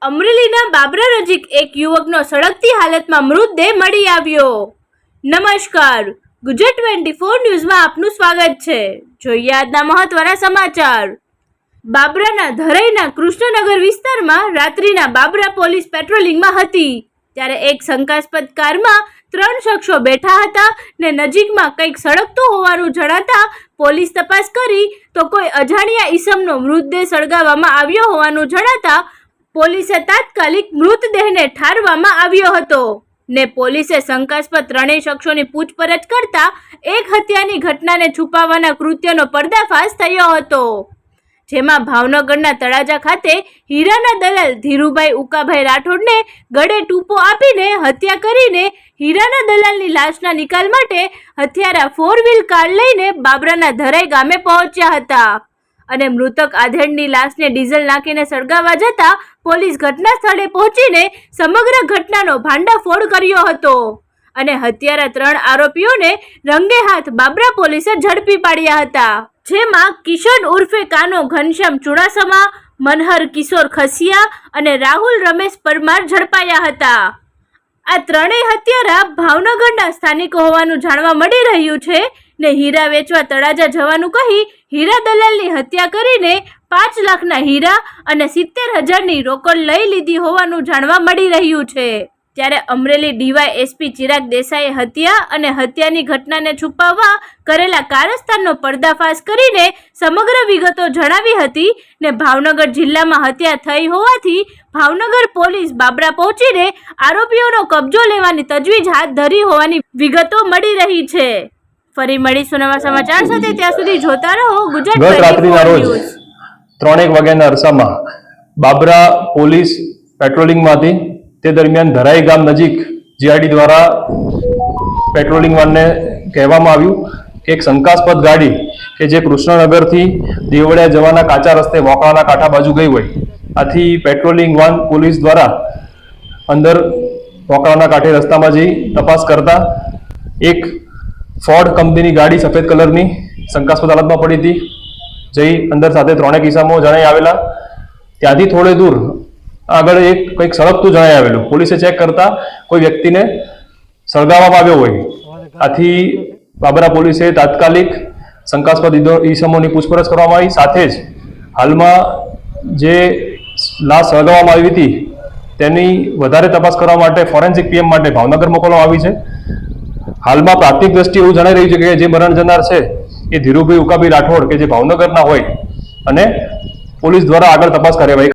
અમરેલીના બાબરા નજીક એક યુવકનો સળગતી હાલતમાં મૃતદેહ મળી આવ્યો। નમસ્કાર, ગુજરાત 24 ન્યૂઝમાં આપનું સ્વાગત છે। જોઈએ આજના મહત્વના સમાચાર। બાબરાના ધરાઈના કૃષ્ણનગર વિસ્તારમાં રાત્રિના બાબરા પોલીસ પેટ્રોલિંગમાં હતી ત્યારે એક શંકાસ્પદ કારમાં 3 શખ્સો બેઠા હતા ને નજીકમાં કંઈક સળગતું હોવાનું જણાતા પોલીસ તપાસ કરી તો કોઈ અજાણ્યા ઈસમનો મૃતદેહ સળગાવવામાં આવ્યો હોવાનું જણાતા પોલીસે તાત્કાલિક મૃતદેહને ઠારવામાં આવ્યો હતો ને પોલીસે શંકાસ્પદ 3 શખ્સોની પૂછપરછ કરતા એક હત્યાની ઘટનાને છુપાવવાના કૃત્યનો પર્દાફાશ થયો હતો, જેમાં ભાવનગરના તળાજા ખાતે હીરાના દલાલ ધીરુભાઈ ઉકાભાઈ રાઠોડને ગળે ટૂંપો આપીને હત્યા કરીને હીરાના દલાલની લાશના નિકાલ માટે હથિયારા 4 વ્હીલ કાર લઈને બાબરાના ધરાઈ ગામે પહોંચ્યા હતા અને મૃતક આધેડની લાશને ડીઝલ નાખીને સળગાવવા જતા પોલીસ ઘટના સ્થળે પહોંચીને સમગ્ર ઘટનાનો ભાંડાફોડ કર્યો હતો અને હત્યારા 3 આરોપીઓને રંગે હાથ બાબરા પોલીસે ઝડપી પાડ્યા હતા, જેમાં કિશન ઉર્ફે કાનો ઘનશ્યામ ચુડાસમા, મનહર કિશોર ખસિયા અને રાહુલ રમેશ પરમાર ઝડપાયા હતા। આ 3 હત્યારા ભાવનગરના સ્થાનિકો હોવાનું જાણવા મળી રહ્યું છે ને હીરા વેચવા તળાજા જવાનું કહી હીરા દલાલની હત્યા કરીને 5 લાખના હીરા અને 70,000ની રોકડ લઈ લીધી હોવાનું જાણવા મળી રહ્યું છે। ત્યારે અમરેલી ડીવાયએસપી ચિરાગ દેસાઈએ હત્યા અને હત્યાની ઘટનાને છુપાવવા કરેલા કારસ્તાનનો પર્દાફાશ કરીને સમગ્ર વિગતો જણાવી હતી ને ભાવનગર જિલ્લામાં હત્યા થઈ હોવાથી ભાવનગર પોલીસ બાબરા પહોંચીને આરોપીઓનો કબજો લેવાની તજવીજ હાથ ધરી હોવાની વિગતો મળી રહી છે। ફરી મળીશું નવા સમાચાર સાથે, ત્યાં સુધી જોતા રહો ગુજરાત 24 ન્યૂઝ। 3 વાગ્યાના અરસામાં બાબરા પોલીસ પેટ્રોલિંગમાંથી તે દરમિયાન ધરાઈ ગામ નજીક જીઆરડી દ્વારા પેટ્રોલિંગ વાનને કહેવામાં આવ્યું કે એક શંકાસ્પદ ગાડી કે જે કૃષ્ણનગરથી દેવળિયા જવાના કાચા રસ્તે મોકળાના કાંઠા બાજુ ગઈ હોય, આથી પેટ્રોલિંગ વાન પોલીસ દ્વારા અંદર મોકળાના કાંઠે રસ્તામાં જઈ તપાસ કરતા એક ફોર્ડ કંપનીની ગાડી સફેદ કલરની શંકાસ્પદ હાલતમાં પડી હતી, જઈ અંદર સાથે 3 કિસ્સામાં જણાઈ આવેલા। ત્યાંથી થોડે દૂર આગળ એક કંઈક સળગતું જણાઈ આવેલું, પોલીસે ચેક કરતા કોઈ વ્યક્તિને સળગાવવામાં આવ્યો હોય, આથી બાબરા પોલીસે તાત્કાલિક શંકાસ્પદ ઈસમોની પૂછપરછ કરવામાં આવી। સાથે જ હાલમાં જે લાશ સળગાવવામાં આવી હતી તેની વધારે તપાસ કરવા માટે ફોરેન્સિક પીએમ માટે ભાવનગર મોકલવામાં આવી છે। હાલમાં પ્રાથમિક દ્રષ્ટિએ એવું જણાઈ રહ્યું છે કે જે મરણ જનાર છે એ ધીરુભાઈ ઉકાભાઈ રાઠોડ કે જે ભાવનગરના હોય અને પોલીસ દ્વારા આગળ તપાસ કાર્યવાહી